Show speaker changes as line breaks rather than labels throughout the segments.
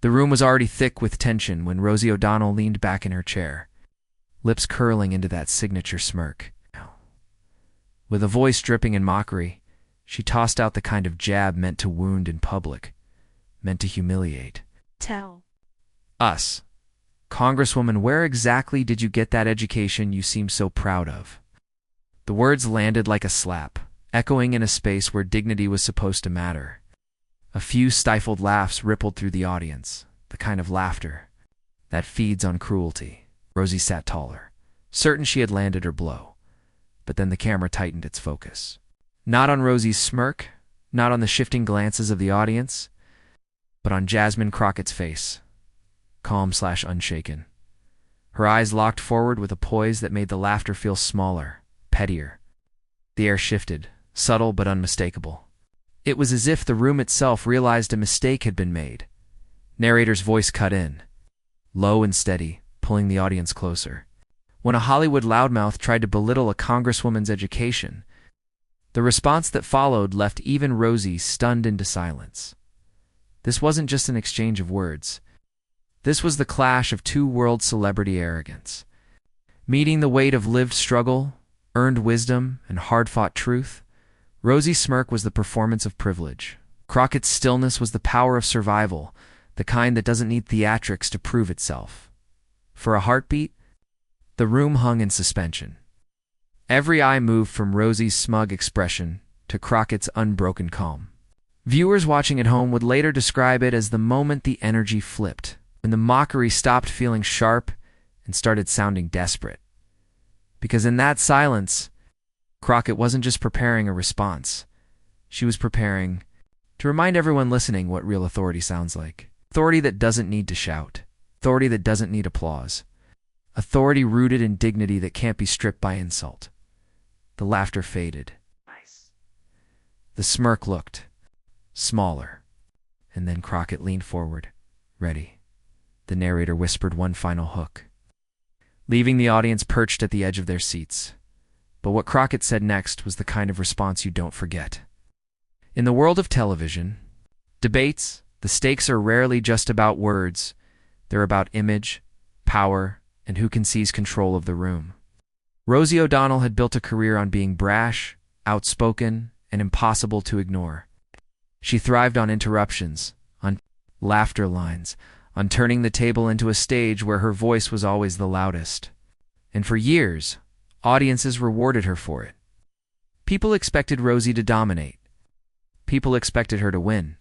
The room was already thick with tension when Rosie O'Donnell leaned back in her chair, lips curling into that signature smirk. With a voice dripping in mockery, she tossed out the kind of jab meant to wound in public, meant to humiliate.
Tell
Us. Congresswoman, where exactly did you get that education you seem so proud of? The words landed like a slap, echoing in a space where dignity was supposed to matter. A few stifled laughs rippled through the audience, the kind of laughter that feeds on cruelty. Rosie sat taller, certain she had landed her blow, but then the camera tightened its focus. Not on Rosie's smirk, not on the shifting glances of the audience, but on Jasmine Crockett's face, calm/unshaken. Her eyes locked forward with a poise that made the laughter feel smaller, pettier. The air shifted, subtle but unmistakable. It was as if the room itself realized a mistake had been made. Narrator's voice cut in, low and steady, pulling the audience closer. When a Hollywood loudmouth tried to belittle a congresswoman's education, the response that followed left even Rosie stunned into silence. This wasn't just an exchange of words. This was the clash of two world celebrity arrogance, meeting the weight of lived struggle, earned wisdom, and hard-fought truth. Rosie's smirk was the performance of privilege. Crockett's stillness was the power of survival, the kind that doesn't need theatrics to prove itself. For a heartbeat, the room hung in suspension. Every eye moved from Rosie's smug expression to Crockett's unbroken calm. Viewers watching at home would later describe it as the moment the energy flipped, when the mockery stopped feeling sharp and started sounding desperate. Because in that silence, Crockett wasn't just preparing a response. She was preparing to remind everyone listening what real authority sounds like. Authority that doesn't need to shout. Authority that doesn't need applause. Authority rooted in dignity that can't be stripped by insult. The laughter faded.
Nice.
The smirk looked smaller. And then Crockett leaned forward. Ready. The narrator whispered one final hook, leaving the audience perched at the edge of their seats. But what Crockett said next was the kind of response you don't forget. In the world of television, debates, the stakes are rarely just about words. They're about image, power, and who can seize control of the room. Rosie O'Donnell had built a career on being brash, outspoken, and impossible to ignore. She thrived on interruptions, on laughter lines, on turning the table into a stage where her voice was always the loudest. And for years, audiences rewarded her for it. People expected Rosie to dominate. People expected her to win.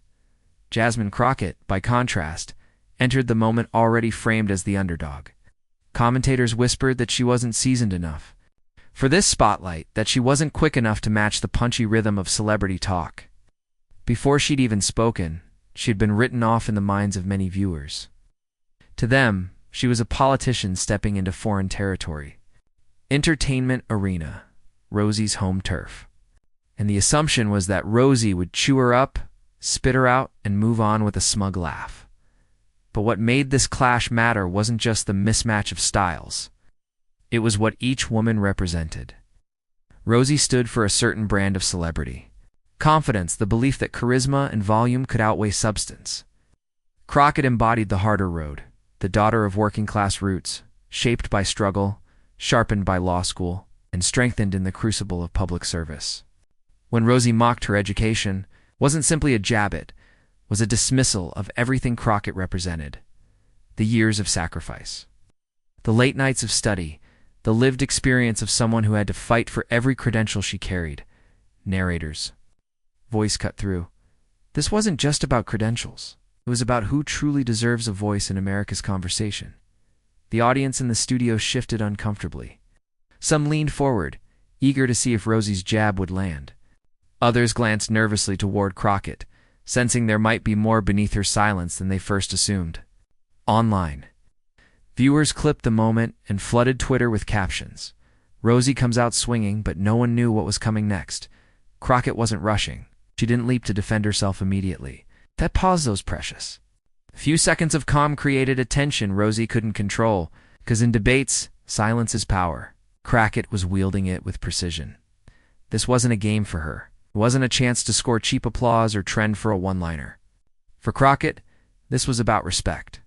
Jasmine Crockett, by contrast, entered the moment already framed as the underdog. Commentators whispered that she wasn't seasoned enough for this spotlight, that she wasn't quick enough to match the punchy rhythm of celebrity talk. Before she'd even spoken, she'd been written off in the minds of many viewers. To them, she was a politician stepping into foreign territory. Entertainment arena, Rosie's home turf. And the assumption was that Rosie would chew her up, spit her out, and move on with a smug laugh. But what made this clash matter wasn't just the mismatch of styles. It was what each woman represented. Rosie stood for a certain brand of celebrity. Confidence, the belief that charisma and volume could outweigh substance. Crockett embodied the harder road, the daughter of working-class roots, shaped by struggle, sharpened by law school, and strengthened in the crucible of public service. When Rosie mocked her education, wasn't simply a jab it, was a dismissal of everything Crockett represented. The years of sacrifice. The late nights of study, the lived experience of someone who had to fight for every credential she carried. Narrator's voice cut through. This wasn't just about credentials. It was about who truly deserves a voice in America's conversation. The audience in the studio shifted uncomfortably. Some leaned forward, eager to see if Rosie's jab would land. Others glanced nervously toward Crockett, sensing there might be more beneath her silence than they first assumed. Online, viewers clipped the moment and flooded Twitter with captions. Rosie comes out swinging, but no one knew what was coming next. Crockett wasn't rushing. She didn't leap to defend herself immediately. That pause was precious. A few seconds of calm created a tension Rosie couldn't control, because in debates, silence is power. Crockett was wielding it with precision. This wasn't a game for her. It wasn't a chance to score cheap applause or trend for a one-liner. For Crockett, This was about respect,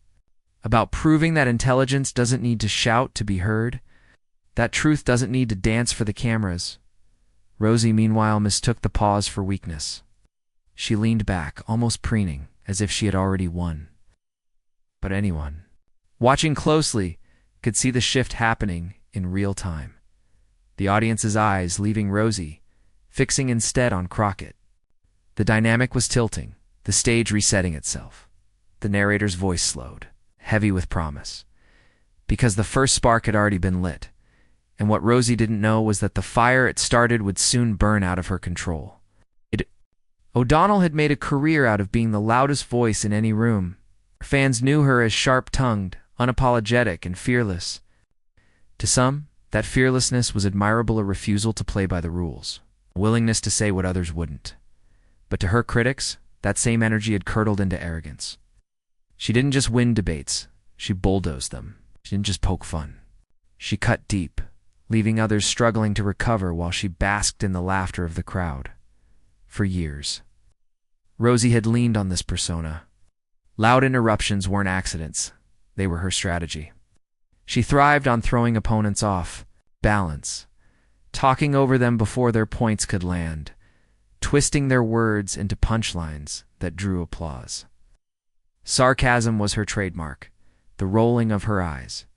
about proving that intelligence doesn't need to shout to be heard, that truth doesn't need to dance for the cameras. Rosie, meanwhile, mistook the pause for weakness. She leaned back, almost preening, as if she had already won. But anyone, watching closely, could see the shift happening in real time. The audience's eyes leaving Rosie, fixing instead on Crockett. The dynamic was tilting, the stage resetting itself. The narrator's voice slowed, heavy with promise, because the first spark had already been lit, and what Rosie didn't know was that the fire it started would soon burn out of her control. O'Donnell had made a career out of being the loudest voice in any room. Fans knew her as sharp-tongued, unapologetic, and fearless. To some, that fearlessness was admirable, a refusal to play by the rules, a willingness to say what others wouldn't. But to her critics, that same energy had curdled into arrogance. She didn't just win debates, she bulldozed them. She didn't just poke fun. She cut deep, leaving others struggling to recover while she basked in the laughter of the crowd. For years, Rosie had leaned on this persona. Loud interruptions weren't accidents, they were her strategy. She thrived on throwing opponents off balance, talking over them before their points could land, twisting their words into punchlines that drew applause. Sarcasm was her trademark, the rolling of her eyes,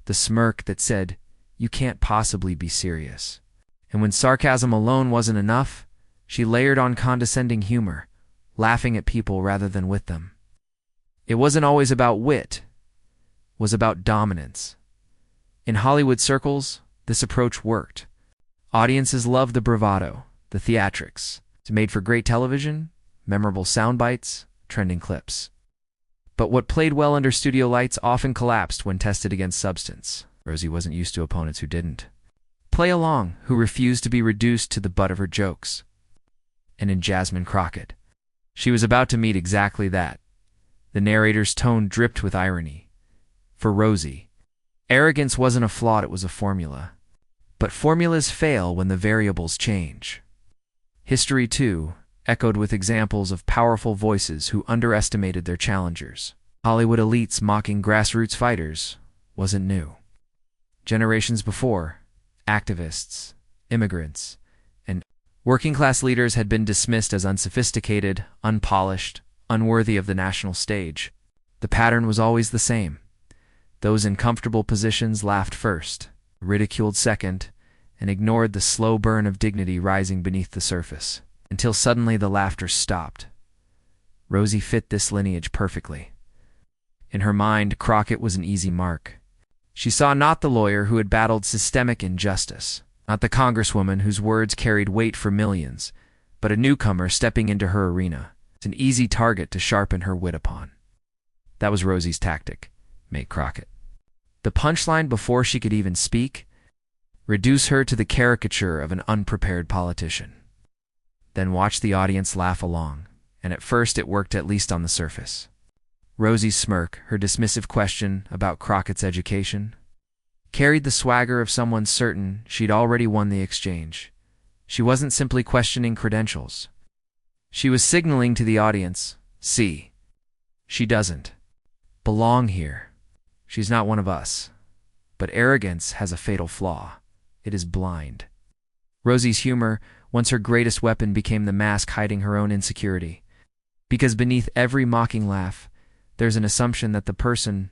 the smirk that said, "You can't possibly be serious." And when sarcasm alone wasn't enough, she layered on condescending humor, laughing at people rather than with them. It wasn't always about wit, it was about dominance. In Hollywood circles, this approach worked. Audiences loved the bravado, the theatrics. It made for great television, memorable sound bites, trending clips. But what played well under studio lights often collapsed when tested against substance. Rosie wasn't used to opponents who didn't play along, who refused to be reduced to the butt of her jokes. And in Jasmine Crockett, she was about to meet exactly that. The narrator's tone dripped with irony. For Rosie, arrogance wasn't a flaw, it was a formula. But formulas fail when the variables change. History, too, echoed with examples of powerful voices who underestimated their challengers. Hollywood elites mocking grassroots fighters wasn't new. Generations before, activists, immigrants, and working-class leaders had been dismissed as unsophisticated, unpolished, unworthy of the national stage. The pattern was always the same. Those in comfortable positions laughed first, ridiculed second, and ignored the slow burn of dignity rising beneath the surface, until suddenly the laughter stopped. Rosie fit this lineage perfectly. In her mind, Crockett was an easy mark. She saw not the lawyer who had battled systemic injustice, not the congresswoman whose words carried weight for millions, but a newcomer stepping into her arena. It's an easy target to sharpen her wit upon. That was Rosie's tactic, make Crockett the punchline before she could even speak, reduce her to the caricature of an unprepared politician. Then watch the audience laugh along, and at first it worked, at least on the surface. Rosie's smirk, her dismissive question about Crockett's education, carried the swagger of someone certain she'd already won the exchange. She wasn't simply questioning credentials. She was signaling to the audience, see, she doesn't belong here. She's not one of us. But arrogance has a fatal flaw. It is blind. Rosie's humor, once her greatest weapon, became the mask hiding her own insecurity. Because beneath every mocking laugh, there's an assumption that the person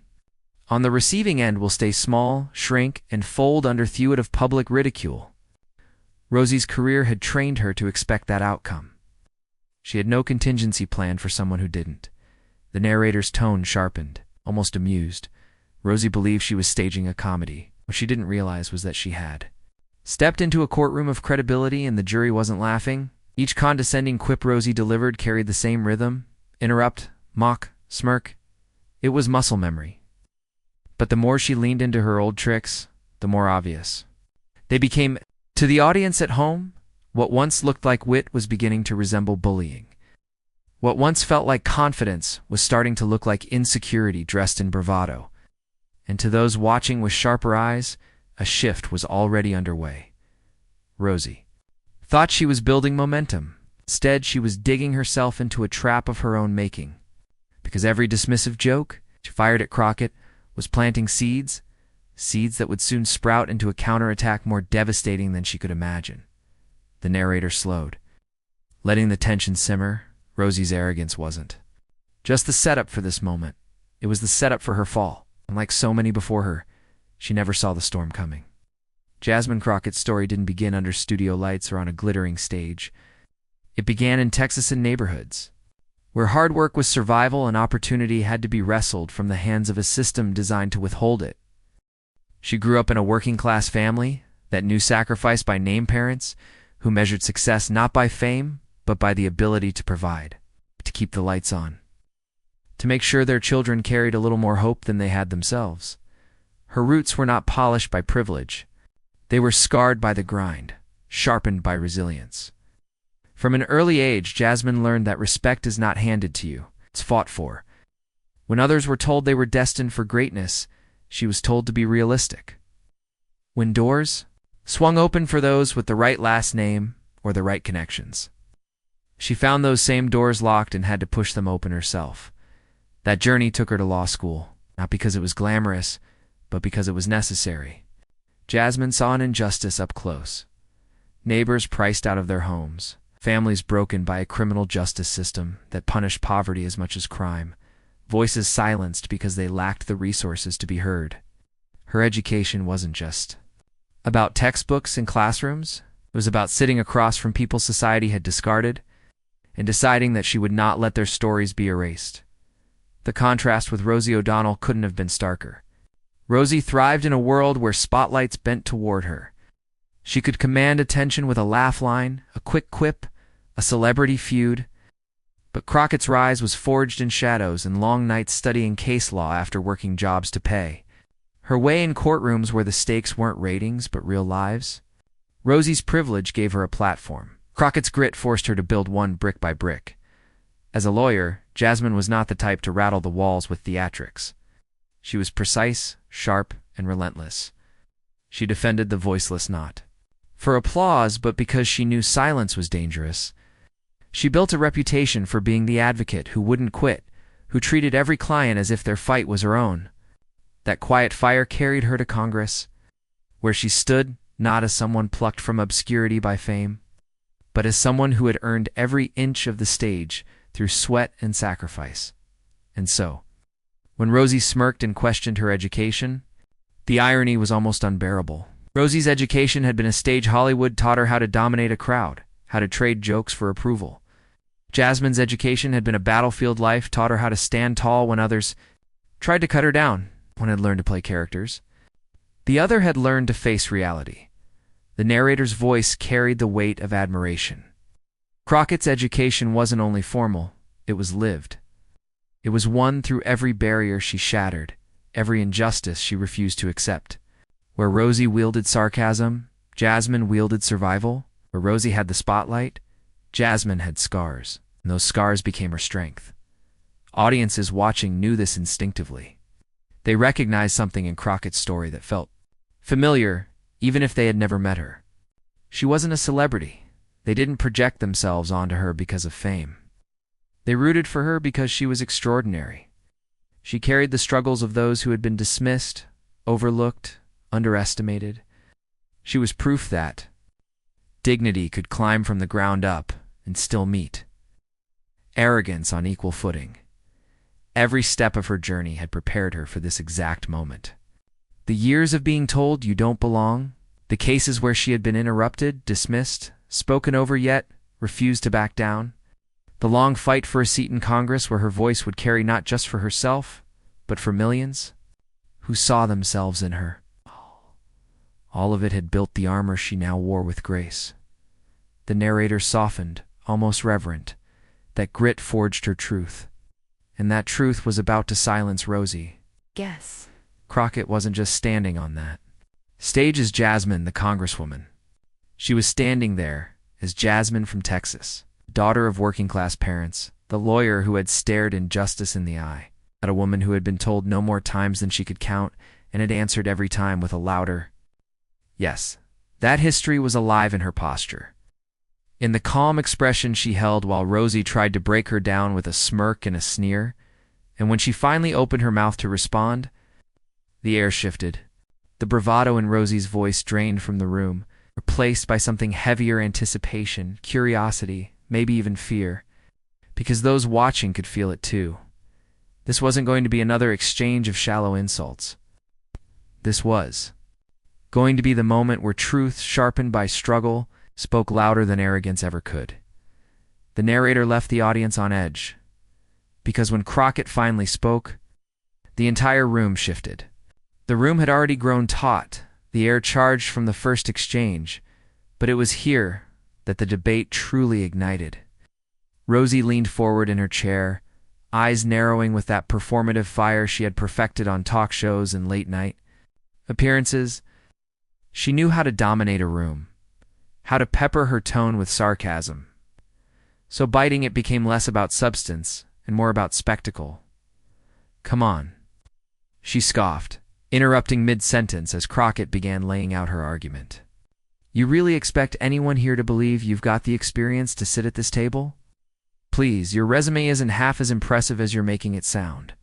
on the receiving end will stay small, shrink, and fold under thwart of public ridicule. Rosie's career had trained her to expect that outcome. She had no contingency plan for someone who didn't. The narrator's tone sharpened, almost amused. Rosie believed she was staging a comedy. What she didn't realize was that she had stepped into a courtroom of credibility, and the jury wasn't laughing. Each condescending quip Rosie delivered carried the same rhythm: interrupt, mock, smirk. It was muscle memory. But the more she leaned into her old tricks, the more obvious they became. To the audience at home, what once looked like wit was beginning to resemble bullying. What once felt like confidence was starting to look like insecurity dressed in bravado. And to those watching with sharper eyes, a shift was already underway. Rosie thought she was building momentum. Instead, she was digging herself into a trap of her own making. because every dismissive joke she fired at Crockett was planting seeds that would soon sprout into a counterattack more devastating than she could imagine. The narrator slowed, letting the tension simmer. Rosie's arrogance wasn't just the setup for this moment. It was the setup for her fall. And like so many before her, she never saw the storm coming. Jasmine Crockett's story didn't begin under studio lights or on a glittering stage. It began in Texan neighborhoods, where hard work was survival and opportunity had to be wrestled from the hands of a system designed to withhold it. She grew up in a working-class family that knew sacrifice by name parents who measured success not by fame, but by the ability to provide, to keep the lights on, to make sure their children carried a little more hope than they had themselves. Her roots were not polished by privilege. They were scarred by the grind, sharpened by resilience. From an early age, Jasmine learned that respect is not handed to you, it's fought for. When others were told they were destined for greatness, she was told to be realistic. When doors swung open for those with the right last name or the right connections, she found those same doors locked and had to push them open herself. That journey took her to law school, not because it was glamorous, but because it was necessary. Jasmine saw an injustice up close. Neighbors priced out of their homes, families broken by a criminal justice system that punished poverty as much as crime, voices silenced because they lacked the resources to be heard. Her education wasn't just about textbooks and classrooms. It was about sitting across from people society had discarded and deciding that she would not let their stories be erased. The contrast with Rosie O'Donnell couldn't have been starker. Rosie thrived in a world where spotlights bent toward her. She could command attention with a laugh line, a quick quip, a celebrity feud. But Crockett's rise was forged in shadows and long nights studying case law after working jobs to pay. Her way in courtrooms where the stakes weren't ratings but real lives. Rosie's privilege gave her a platform. Crockett's grit forced her to build one brick by brick. As a lawyer, Jasmine was not the type to rattle the walls with theatrics. She was precise, sharp, and relentless. She defended the voiceless not for applause, but because she knew silence was dangerous. She built a reputation for being the advocate who wouldn't quit, who treated every client as if their fight was her own. That quiet fire carried her to Congress, where she stood not as someone plucked from obscurity by fame, but as someone who had earned every inch of the stage through sweat and sacrifice. And so, when Rosie smirked and questioned her education, the irony was almost unbearable. Rosie's education had been a stage Hollywood taught her how to dominate a crowd, how to trade jokes for approval. Jasmine's education had been a battlefield life, taught her how to stand tall when others tried to cut her down. One had learned to play characters. The other had learned to face reality. The narrator's voice carried the weight of admiration. Crockett's education wasn't only formal, it was lived. It was won through every barrier she shattered, every injustice she refused to accept. Where Rosie wielded sarcasm, Jasmine wielded survival. Where Rosie had the spotlight, Jasmine had scars, and those scars became her strength. Audiences watching knew this instinctively. They recognized something in Crockett's story that felt familiar, even if they had never met her. She wasn't a celebrity. They didn't project themselves onto her because of fame. They rooted for her because she was extraordinary. She carried the struggles of those who had been dismissed, overlooked, underestimated. She was proof that dignity could climb from the ground up and still meet arrogance on equal footing. Every step of her journey had prepared her for this exact moment. The years of being told you don't belong, the cases where she had been interrupted, dismissed, spoken over yet refused to back down, the long fight for a seat in Congress where her voice would carry not just for herself, but for millions who saw themselves in her. All of it had built the armor she now wore with grace. The narrator softened, almost reverent. That grit forged her truth. And that truth was about to silence Rosie.
Guess.
Crockett wasn't just standing on that stage as Jasmine, the Congresswoman. She was standing there as Jasmine from Texas, daughter of working-class parents, the lawyer who had stared injustice in the eye, at a woman who had been told no more times than she could count and had answered every time with a louder yes. That history was alive in her posture, in the calm expression she held while Rosie tried to break her down with a smirk and a sneer. And when she finally opened her mouth to respond, the air shifted. The bravado in Rosie's voice drained from the room, replaced by something heavier: anticipation, curiosity, maybe even fear, because those watching could feel it too. This wasn't going to be another exchange of shallow insults. This was going to be the moment where truth, sharpened by struggle, spoke louder than arrogance ever could. The narrator left the audience on edge, because when Crockett finally spoke, the entire room shifted. The room had already grown taut, the air charged from the first exchange, but it was here that the debate truly ignited. Rosie leaned forward in her chair, eyes narrowing with that performative fire she had perfected on talk shows and late-night appearances. She knew how to dominate a room, how to pepper her tone with sarcasm. So biting it became less about substance and more about spectacle. "Come on," she scoffed, interrupting mid-sentence as Crockett began laying out her argument. "You really expect anyone here to believe you've got the experience to sit at this table? Please, your resume isn't half as impressive as you're making it sound."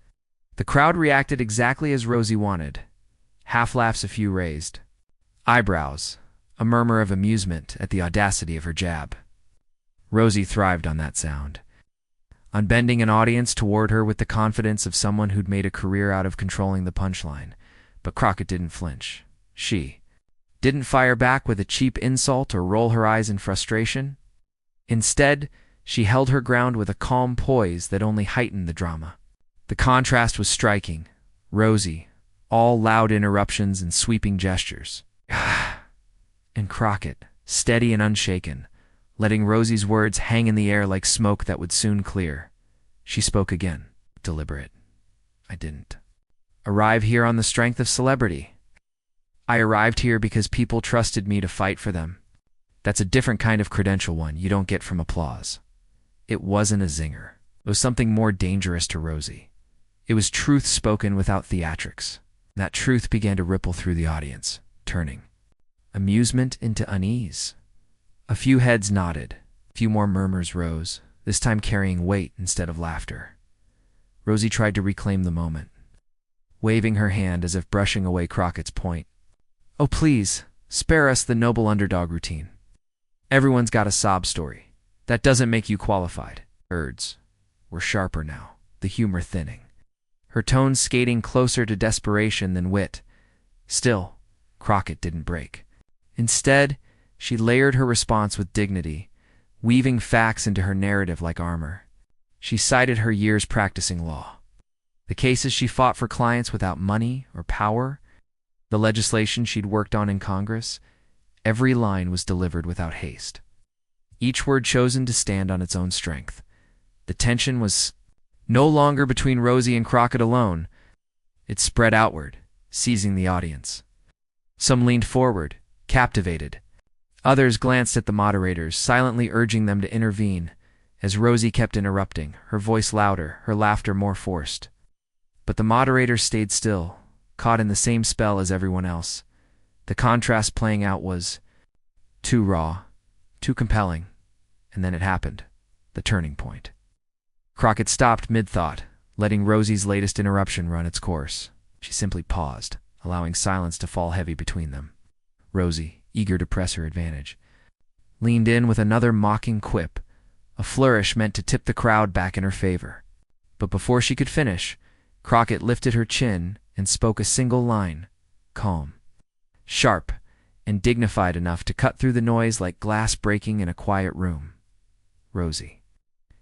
The crowd reacted exactly as Rosie wanted. Half laughs, a few raised eyebrows, a murmur of amusement at the audacity of her jab. Rosie thrived on that sound, unbending an audience toward her with the confidence of someone who'd made a career out of controlling the punchline. But Crockett didn't flinch. She didn't fire back with a cheap insult or roll her eyes in frustration. Instead, she held her ground with a calm poise that only heightened the drama. The contrast was striking. Rosie, all loud interruptions and sweeping gestures. And Crockett, steady and unshaken, letting Rosie's words hang in the air like smoke that would soon clear. She spoke again, deliberate. "I didn't arrive here on the strength of celebrity. I arrived here because people trusted me to fight for them. That's a different kind of credential, one you don't get from applause." It wasn't a zinger. It was something more dangerous to Rosie. It was truth spoken without theatrics. That truth began to ripple through the audience, turning amusement into unease. A few heads nodded. A few more murmurs rose, this time carrying weight instead of laughter. Rosie tried to reclaim the moment, waving her hand as if brushing away Crockett's point. "Oh, please, spare us the noble underdog routine. Everyone's got a sob story. That doesn't make you qualified." Words were sharper now, the humor thinning, her tone skating closer to desperation than wit. Still, Crockett didn't break. Instead, she layered her response with dignity, weaving facts into her narrative like armor. She cited her years practicing law, the cases she fought for clients without money or power, the legislation she'd worked on in Congress. Every line was delivered without haste, each word chosen to stand on its own strength. The tension was no longer between Rosie and Crockett alone. It spread outward, seizing the audience. Some leaned forward, captivated. Others glanced at the moderators, silently urging them to intervene, as Rosie kept interrupting, her voice louder, her laughter more forced. But the moderators stayed still, caught in the same spell as everyone else. The contrast playing out was too raw, too compelling, and then it happened, the turning point. Crockett stopped mid-thought, letting Rosie's latest interruption run its course. She simply paused, allowing silence to fall heavy between them. Rosie, eager to press her advantage, leaned in with another mocking quip, a flourish meant to tip the crowd back in her favor. But before she could finish, Crockett lifted her chin and spoke a single line, calm, sharp, and dignified enough to cut through the noise like glass breaking in a quiet room. "Rosie,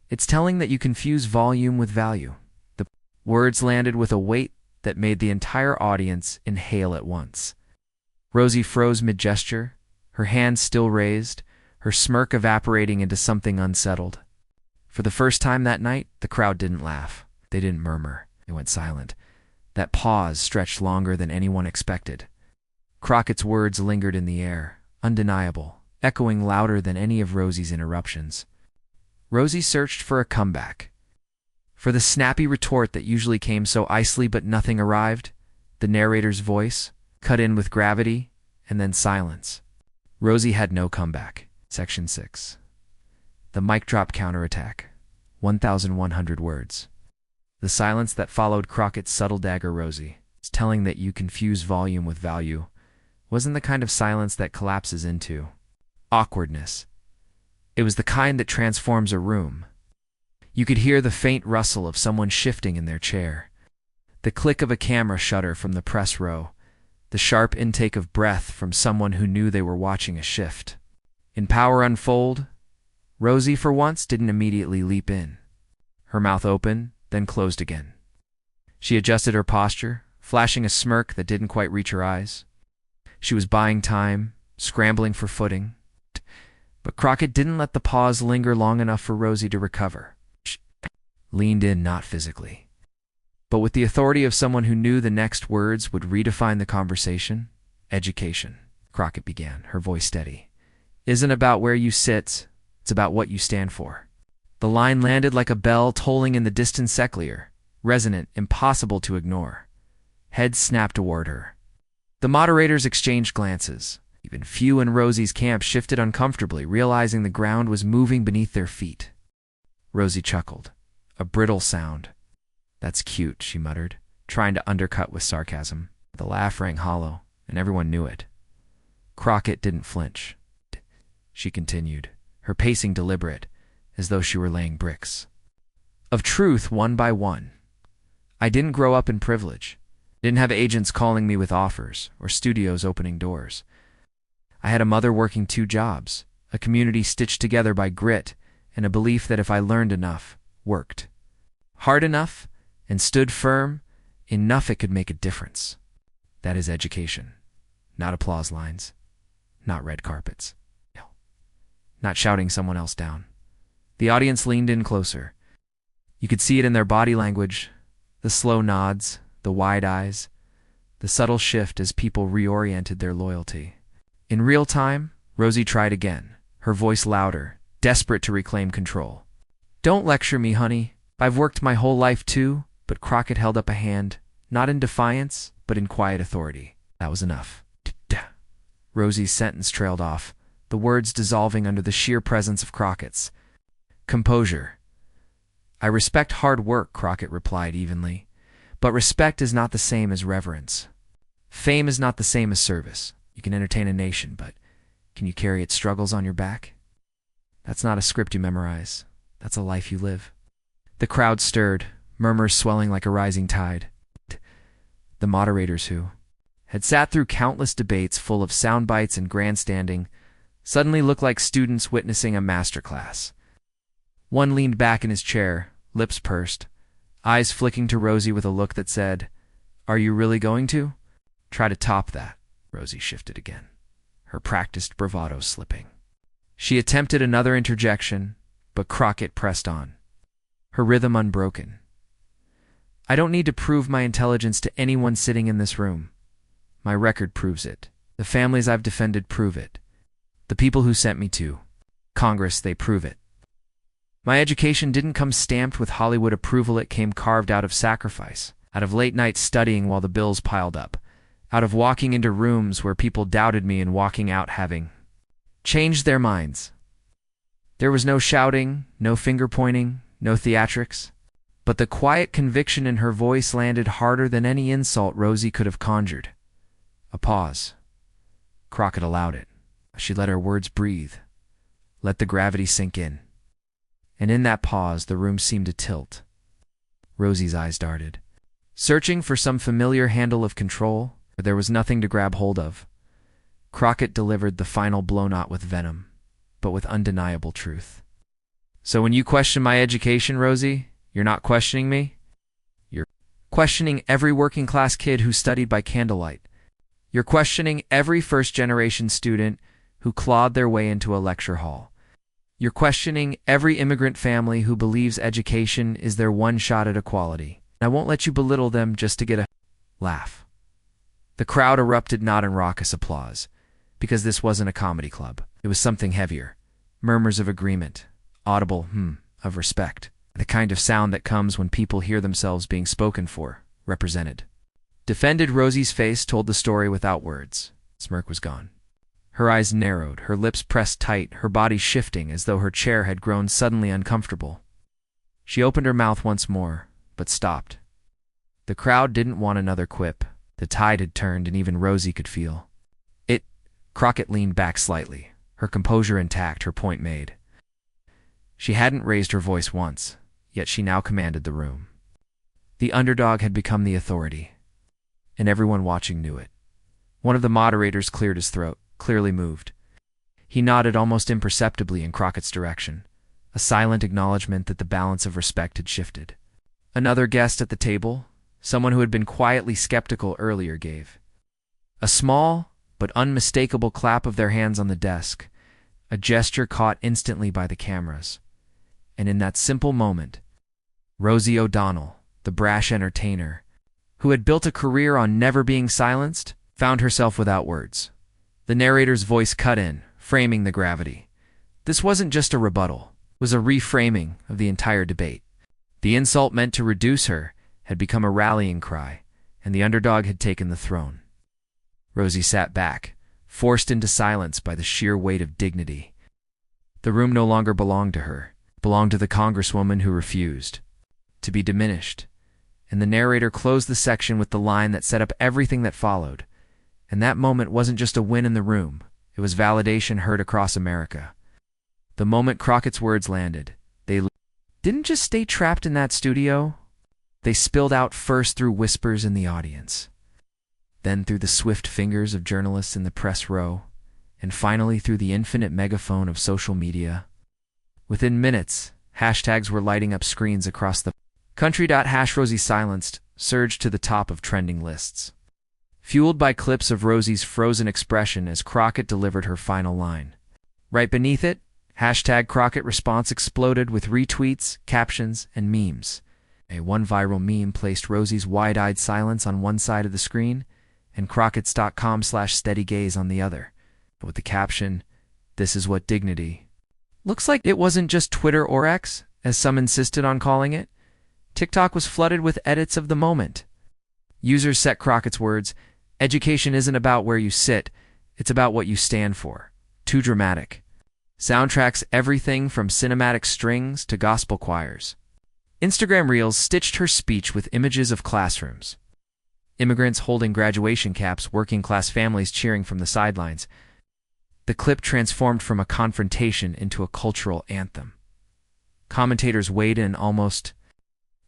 it's telling that you confuse volume with value." The words landed with a weight that made the entire audience inhale at once. Rosie froze mid-gesture, her hands still raised, her smirk evaporating into something unsettled. For the first time that night, the crowd didn't laugh. They didn't murmur. They went silent. That pause stretched longer than anyone expected. Crockett's words lingered in the air, undeniable, echoing louder than any of Rosie's interruptions. Rosie searched for a comeback, for the snappy retort that usually came so icily, but nothing arrived. The narrator's voice, cut in with gravity, and then silence. Rosie had no comeback. Section 6. The mic drop counterattack. 1,100 words. The silence that followed Crockett's subtle dagger, Rosie, telling that you confuse volume with value, wasn't the kind of silence that collapses into awkwardness. It was the kind that transforms a room. You could hear the faint rustle of someone shifting in their chair, the click of a camera shutter from the press row, the sharp intake of breath from someone who knew they were watching a shift. In Power Unfold, Rosie for once didn't immediately leap in. Her mouth open, then closed again. She adjusted her posture, flashing a smirk that didn't quite reach her eyes. She was buying time, scrambling for footing. But Crockett didn't let the pause linger long enough for Rosie to recover. She leaned in, not physically, but with the authority of someone who knew the next words would redefine the conversation. Education, Crockett began, her voice steady, isn't about where you sit, it's about what you stand for. The line landed like a bell tolling in the distant seclier, resonant, impossible to ignore. Heads snapped toward her. The moderators exchanged glances. Even few in Rosie's camp shifted uncomfortably, realizing the ground was moving beneath their feet. Rosie chuckled. A brittle sound. "That's cute," she muttered, trying to undercut with sarcasm. The laugh rang hollow, and everyone knew it. Crockett didn't flinch. She continued, her pacing deliberate, as though she were laying bricks. Of truth, one by one. I didn't grow up in privilege. Didn't have agents calling me with offers, or studios opening doors. I had a mother working 2 jobs, a community stitched together by grit, and a belief that if I learned enough, worked hard enough, and stood firm, enough it could make a difference. That is education. Not applause lines. Not red carpets. No. Not shouting someone else down. The audience leaned in closer. You could see it in their body language, the slow nods, the wide eyes, the subtle shift as people reoriented their loyalty. In real time, Rosie tried again, her voice louder, desperate to reclaim control. "Don't lecture me, honey. I've worked my whole life too," but Crockett held up a hand, not in defiance, but in quiet authority. That was enough. Rosie's sentence trailed off, the words dissolving under the sheer presence of Crockett's. "Composure." "I respect hard work," Crockett replied evenly, "but respect is not the same as reverence. Fame is not the same as service. You can entertain a nation, but can you carry its struggles on your back? That's not a script you memorize. That's a life you live." The crowd stirred, murmurs swelling like a rising tide. The moderators, who had sat through countless debates full of sound bites and grandstanding, suddenly looked like students witnessing a masterclass. One leaned back in his chair, lips pursed, eyes flicking to Rosie with a look that said, "Are you really going to?" "Try to top that." Rosie shifted again, her practiced bravado slipping. She attempted another interjection, but Crockett pressed on, her rhythm unbroken. "I don't need to prove my intelligence to anyone sitting in this room. My record proves it. The families I've defended prove it. The people who sent me to Congress, they prove it. My education didn't come stamped with Hollywood approval. It came carved out of sacrifice, out of late nights studying while the bills piled up, out of walking into rooms where people doubted me and walking out having changed their minds. There was no shouting, no finger-pointing, no theatrics, but the quiet conviction in her voice landed harder than any insult Rosie could have conjured. A pause. Crockett allowed it. She let her words breathe, let the gravity sink in. And in that pause, the room seemed to tilt. Rosie's eyes darted, searching for some familiar handle of control, but there was nothing to grab hold of. Crockett delivered the final blow not with venom, but with undeniable truth. "So when you question my education, Rosie, you're not questioning me? You're questioning every working-class kid who studied by candlelight. You're questioning every first-generation student who clawed their way into a lecture hall. You're questioning every immigrant family who believes education is their one shot at equality. I won't let you belittle them just to get a laugh." The crowd erupted not in raucous applause, because this wasn't a comedy club. It was something heavier. Murmurs of agreement, audible of respect, the kind of sound that comes when people hear themselves being spoken for, represented. Defended Rosie's face told the story without words. Smirk was gone. Her eyes narrowed, her lips pressed tight, her body shifting as though her chair had grown suddenly uncomfortable. She opened her mouth once more, but stopped. The crowd didn't want another quip. The tide had turned, and even Rosie could feel it. Crockett leaned back slightly, her composure intact, her point made. She hadn't raised her voice once, yet she now commanded the room. The underdog had become the authority, and everyone watching knew it. One of the moderators cleared his throat, clearly moved. He nodded almost imperceptibly in Crockett's direction, a silent acknowledgement that the balance of respect had shifted. Another guest at the table, someone who had been quietly skeptical earlier, gave a small but unmistakable clap of their hands on the desk, a gesture caught instantly by the cameras. And in that simple moment, Rosie O'Donnell, the brash entertainer, who had built a career on never being silenced, found herself without words. The narrator's voice cut in, framing the gravity. This wasn't just a rebuttal, it was a reframing of the entire debate. The insult meant to reduce her had become a rallying cry, and the underdog had taken the throne. Rosie sat back, forced into silence by the sheer weight of dignity. The room no longer belonged to her, it belonged to the Congresswoman who refused to be diminished. And the narrator closed the section with the line that set up everything that followed. And that moment wasn't just a win in the room, it was validation heard across America. The moment Crockett's words landed, they didn't just stay trapped in that studio. They spilled out first through whispers in the audience, then through the swift fingers of journalists in the press row, and finally through the infinite megaphone of social media. Within minutes, hashtags were lighting up screens across the country. #Rosie silenced surged to the top of trending lists, fueled by clips of Rosie's frozen expression as Crockett delivered her final line. Right beneath it, #Crockett response exploded with retweets, captions, and memes. One viral meme placed Rosie's wide-eyed silence on one side of the screen and Crockett's.com/steadygaze on the other, with the caption, "This is what dignity looks like." It wasn't just Twitter or X, as some insisted on calling it. TikTok was flooded with edits of the moment. Users set Crockett's words, "Education isn't about where you sit, it's about what you stand for." Too dramatic. Soundtracks everything from cinematic strings to gospel choirs. Instagram Reels stitched her speech with images of classrooms, immigrants holding graduation caps, working-class families cheering from the sidelines. The clip transformed from a confrontation into a cultural anthem. Commentators weighed in almost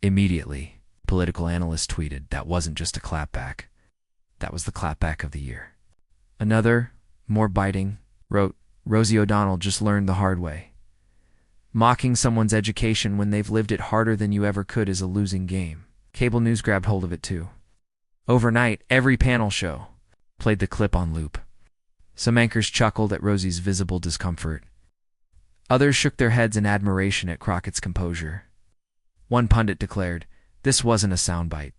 immediately. Political analysts tweeted, "That wasn't just a clapback. That was the clapback of the year." Another, more biting, wrote, "Rosie O'Donnell just learned the hard way. Mocking someone's education when they've lived it harder than you ever could is a losing game." Cable news grabbed hold of it too. Overnight, every panel show played the clip on loop. Some anchors chuckled at Rosie's visible discomfort. Others shook their heads in admiration at Crockett's composure. One pundit declared, "This wasn't a soundbite.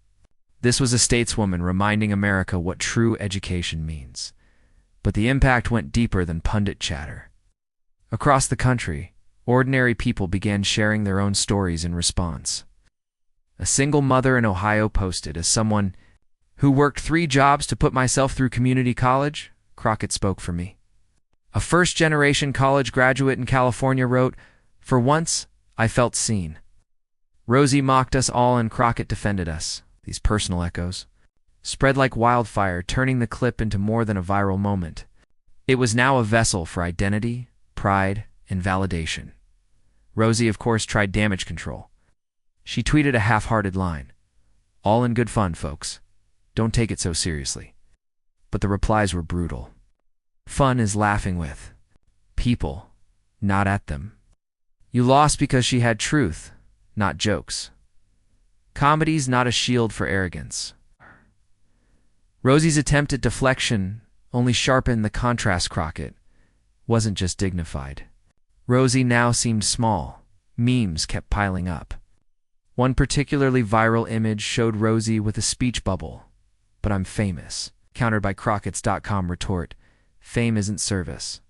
This was a stateswoman reminding America what true education means." But the impact went deeper than pundit chatter. Across the country, ordinary people began sharing their own stories in response. A single mother in Ohio posted, "As someone who worked 3 jobs to put myself through community college, Crockett spoke for me." A first-generation college graduate in California wrote, "For once, I felt seen." Rosie mocked us all and Crockett defended us. These personal echoes spread like wildfire, turning the clip into more than a viral moment. It was now a vessel for identity, pride, and validation. Rosie, of course, tried damage control. She tweeted a half-hearted line, "All in good fun, folks. Don't take it so seriously." But the replies were brutal. Fun is laughing with people, not at them. You lost because she had truth, not jokes. Comedy's not a shield for arrogance. Rosie's attempt at deflection only sharpened the contrast. Crockett wasn't just dignified. Rosie now seemed small. Memes kept piling up. One particularly viral image showed Rosie with a speech bubble. "But I'm famous," countered by Crockett's.com retort, "Fame isn't service."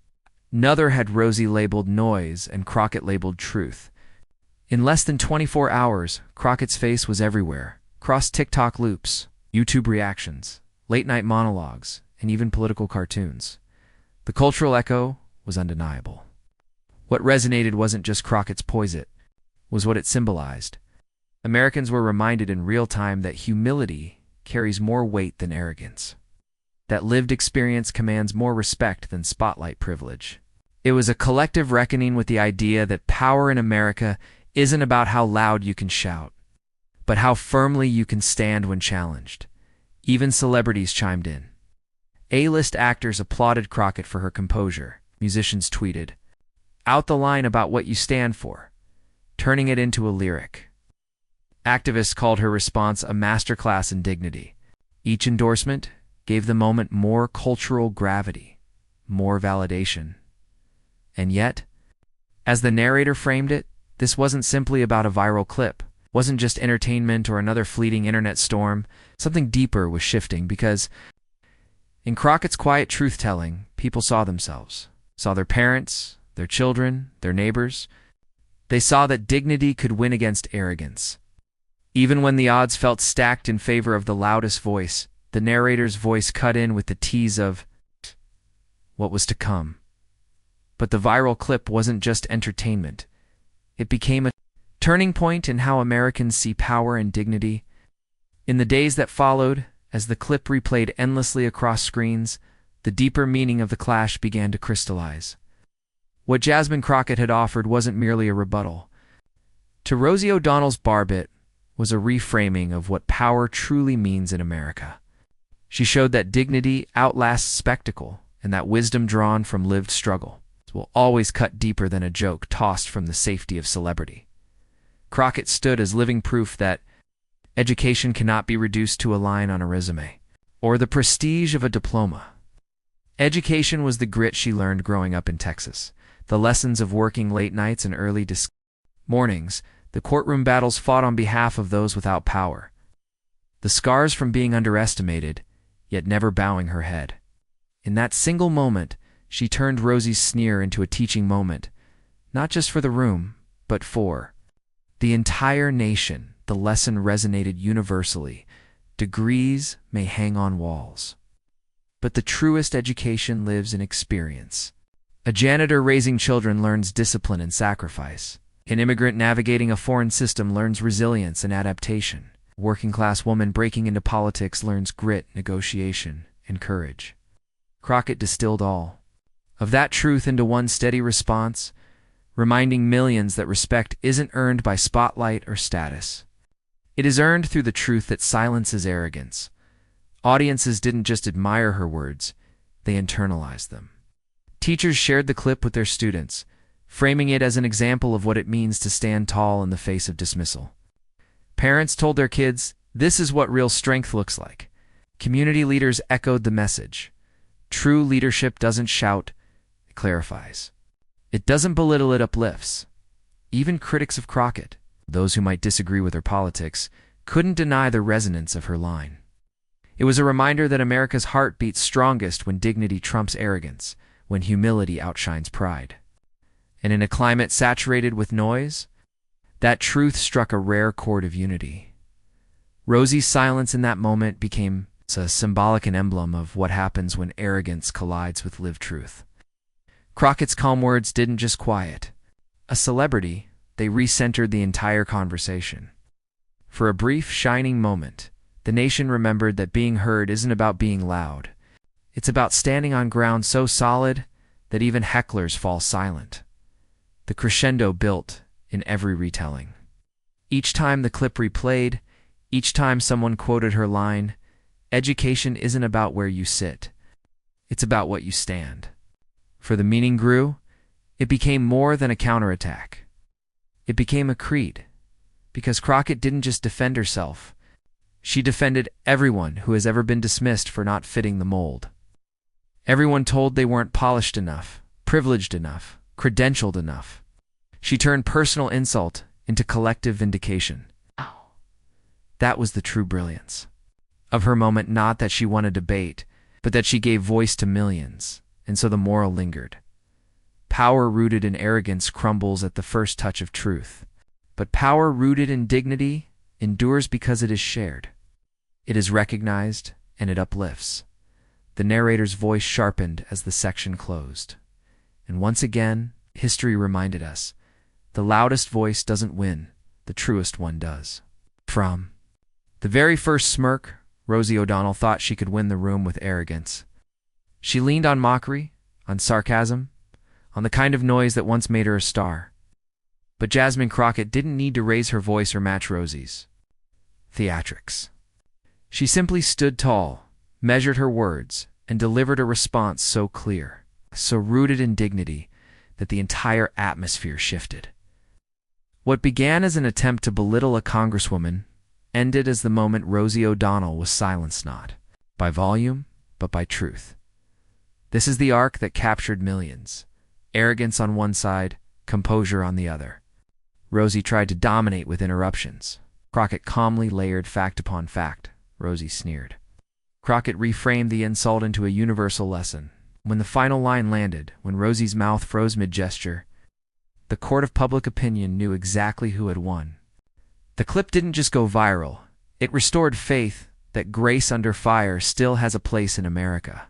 Another had Rosie labeled noise and Crockett labeled truth. In less than 24 hours, Crockett's face was everywhere, across TikTok loops, YouTube reactions, late-night monologues, and even political cartoons. The cultural echo was undeniable. What resonated wasn't just Crockett's poise, it was what it symbolized. Americans were reminded in real time that humility carries more weight than arrogance, that lived experience commands more respect than spotlight privilege. It was a collective reckoning with the idea that power in America isn't about how loud you can shout, but how firmly you can stand when challenged. Even celebrities chimed in. A-list actors applauded Crockett for her composure. Musicians tweeted, "Out the line about what you stand for," turning it into a lyric. Activists called her response a masterclass in dignity. Each endorsement gave the moment more cultural gravity, more validation. And yet, as the narrator framed it, this wasn't simply about a viral clip, wasn't just entertainment or another fleeting internet storm. Something deeper was shifting because in Crockett's quiet truth-telling, people saw themselves, saw their parents, their children, their neighbors. They saw that dignity could win against arrogance. Even when the odds felt stacked in favor of the loudest voice, the narrator's voice cut in with the tease of what was to come. But the viral clip wasn't just entertainment. It became a turning point in how Americans see power and dignity. In the days that followed, as the clip replayed endlessly across screens, the deeper meaning of the clash began to crystallize. What Jasmine Crockett had offered wasn't merely a rebuttal. To Rosie O'Donnell's barbit was a reframing of what power truly means in America. She showed that dignity outlasts spectacle, and that wisdom drawn from lived struggle will always cut deeper than a joke tossed from the safety of celebrity. Crockett stood as living proof that education cannot be reduced to a line on a resume, or the prestige of a diploma. Education was the grit she learned growing up in Texas, the lessons of working late nights and early mornings, the courtroom battles fought on behalf of those without power, the scars from being underestimated, yet never bowing her head. In that single moment, she turned Rosie's sneer into a teaching moment, not just for the room, but for the entire nation. The lesson resonated universally. Degrees may hang on walls, but the truest education lives in experience. A janitor raising children learns discipline and sacrifice. An immigrant navigating a foreign system learns resilience and adaptation. A working-class woman breaking into politics learns grit, negotiation, and courage. Crockett distilled all of that truth into one steady response, reminding millions that respect isn't earned by spotlight or status. It is earned through the truth that silences arrogance. Audiences didn't just admire her words, they internalized them. Teachers shared the clip with their students, framing it as an example of what it means to stand tall in the face of dismissal. Parents told their kids, "This is what real strength looks like." Community leaders echoed the message. True leadership doesn't shout, it clarifies. It doesn't belittle, it uplifts. Even critics of Crockett, those who might disagree with her politics, couldn't deny the resonance of her line. It was a reminder that America's heart beats strongest when dignity trumps arrogance, when humility outshines pride. And in a climate saturated with noise, that truth struck a rare chord of unity. Rosie's silence in that moment became a symbolic and emblem of what happens when arrogance collides with lived truth. Crockett's calm words didn't just quiet a celebrity, they recentered the entire conversation. For a brief, shining moment, the nation remembered that being heard isn't about being loud. It's about standing on ground so solid that even hecklers fall silent. The crescendo built in every retelling. Each time the clip replayed, each time someone quoted her line, education isn't about where you sit. It's about what you stand. For the meaning grew, it became more than a counterattack. It became a creed, because Crockett didn't just defend herself. She defended everyone who has ever been dismissed for not fitting the mold. Everyone told they weren't polished enough, privileged enough, credentialed enough. She turned personal insult into collective vindication. That was the true brilliance of her moment, not that she won a debate, but that she gave voice to millions, and so the moral lingered. Power rooted in arrogance crumbles at the first touch of truth, but power rooted in dignity endures because it is shared. It is recognized, and it uplifts. The narrator's voice sharpened as the section closed. And once again, history reminded us, the loudest voice doesn't win, the truest one does. From the very first smirk, Rosie O'Donnell thought she could win the room with arrogance. She leaned on mockery, on sarcasm, on the kind of noise that once made her a star. But Jasmine Crockett didn't need to raise her voice or match Rosie's theatrics. She simply stood tall, measured her words, and delivered a response so clear, so rooted in dignity, that the entire atmosphere shifted. What began as an attempt to belittle a congresswoman ended as the moment Rosie O'Donnell was silenced not by volume, but by truth. This is the arc that captured millions. Arrogance on one side, composure on the other. Rosie tried to dominate with interruptions. Crockett calmly layered fact upon fact. Rosie sneered. Crockett reframed the insult into a universal lesson. When the final line landed, when Rosie's mouth froze mid-gesture, the court of public opinion knew exactly who had won. The clip didn't just go viral. It restored faith that grace under fire still has a place in America.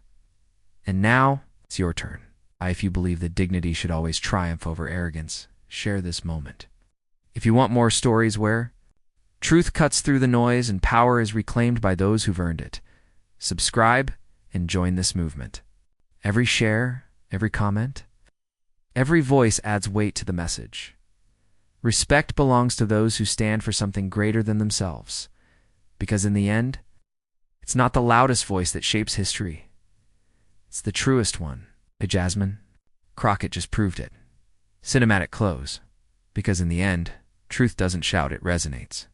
And now, it's your turn. If you believe that dignity should always triumph over arrogance, share this moment. If you want more stories where truth cuts through the noise and power is reclaimed by those who've earned it, subscribe and join this movement. Every share, every comment, every voice adds weight to the message. Respect belongs to those who stand for something greater than themselves, because in the end, it's not the loudest voice that shapes history. It's the truest one. Jasmine Crockett just proved it. Cinematic close, because in the end, truth doesn't shout, it resonates.